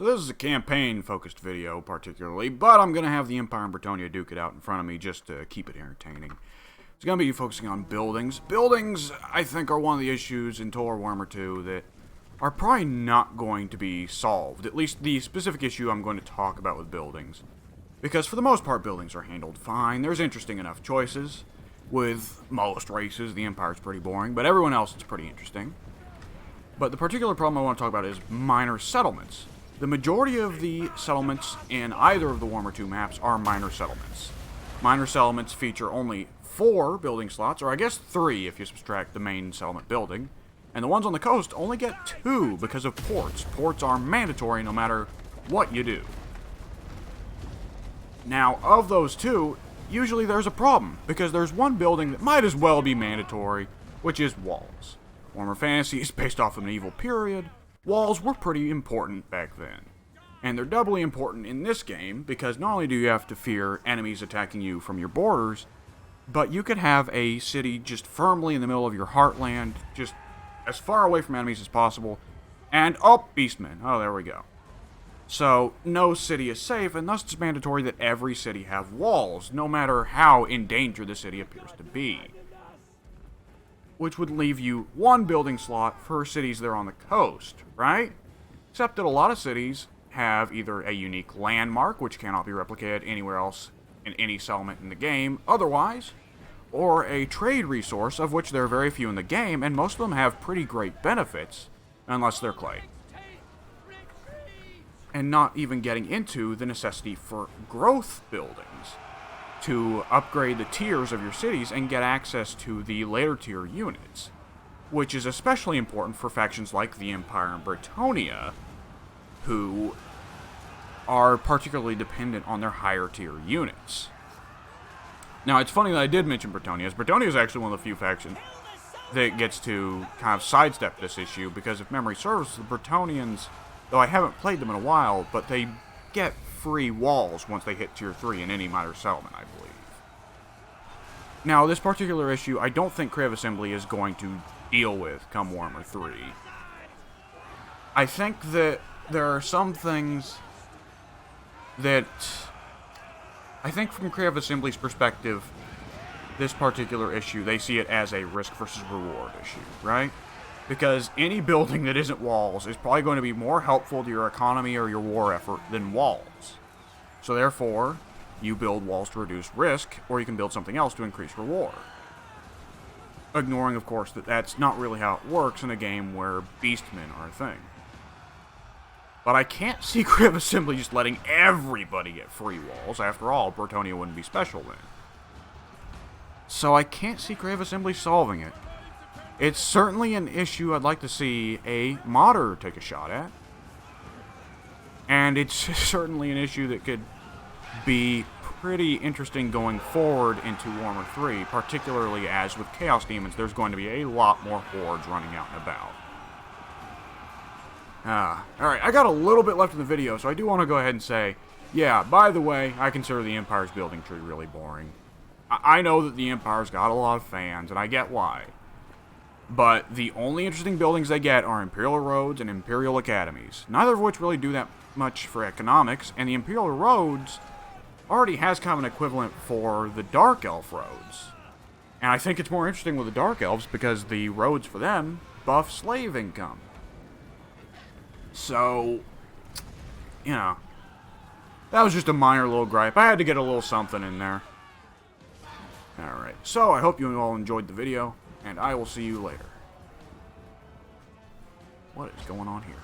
So this is a campaign-focused video, particularly, but I'm going to have the Empire and Bretonnia duke it out in front of me just to keep it entertaining. It's going to be focusing on buildings. Buildings, I think, are one of the issues in Total War Warhammer 2 that are probably not going to be solved. At least the specific issue I'm going to talk about with buildings. Because for the most part, buildings are handled fine. There's interesting enough choices. With most races, the Empire's pretty boring, but everyone else is pretty interesting. But the particular problem I want to talk about is minor settlements. The majority of the settlements in either of the Warhammer 2 maps are minor settlements. Minor settlements feature only 4 building slots, or I guess 3 if you subtract the main settlement building. And the ones on the coast only get 2 because of ports. Ports are mandatory no matter what you do. Now, of those 2, usually there's a problem, because there's one building that might as well be mandatory, which is walls. Warhammer Fantasy is based off of a medieval period. Walls were pretty important back then. And they're doubly important in this game, because not only do you have to fear enemies attacking you from your borders, but you could have a city just firmly in the middle of your heartland, just as far away from enemies as possible, and, oh, beastmen. Oh, there we go. So, no city is safe, and thus it's mandatory that every city have walls, no matter how in danger the city appears to be. Which would leave you 1 building slot for cities that are on the coast, right? Except that a lot of cities have either a unique landmark, which cannot be replicated anywhere else in any settlement in the game otherwise, or a trade resource, of which there are very few in the game, and most of them have pretty great benefits, unless they're clay. And not even getting into the necessity for growth buildings to upgrade the tiers of your cities and get access to the later tier units, which is especially important for factions like the Empire and Bretonnia, who are particularly dependent on their higher tier units. Now, it's funny that I did mention Bretonnia, as Bretonnia is actually one of the few factions that gets to kind of sidestep this issue, because if memory serves, the Bretonnians, though I haven't played them in a while, but they get free walls once they hit tier 3 in any minor settlement, I believe. Now, this particular issue, I don't think Creative Assembly is going to deal with come Warhammer 3. I think that there are some things that, I think from Creative Assembly's perspective, this particular issue, they see it as a risk versus reward issue, right? Because any building that isn't walls is probably going to be more helpful to your economy or your war effort than walls. So therefore, you build walls to reduce risk, or you can build something else to increase reward. Ignoring, of course, that that's not really how it works in a game where beastmen are a thing. But I can't see Creative Assembly just letting everybody get free walls. After all, Bretonnia wouldn't be special then. So I can't see Creative Assembly solving it. It's certainly an issue I'd like to see a modder take a shot at. And it's certainly an issue that could be pretty interesting going forward into Warhammer 3, particularly as with Chaos Demons, there's going to be a lot more hordes running out and about. Alright, I got a little bit left in the video, so I do want to go ahead and say, yeah, by the way, I consider the Empire's building tree really boring. I know that the Empire's got a lot of fans, and I get why. But the only interesting buildings they get are Imperial Roads and Imperial Academies, neither of which really do that much for economics, and the Imperial Roads already has kind of an equivalent for the Dark Elf Roads. And I think it's more interesting with the Dark Elves because the roads for them buff slave income. So, you know, that was just a minor little gripe. I had to get a little something in there. Alright, so I hope you all enjoyed the video, and I will see you later. What is going on here?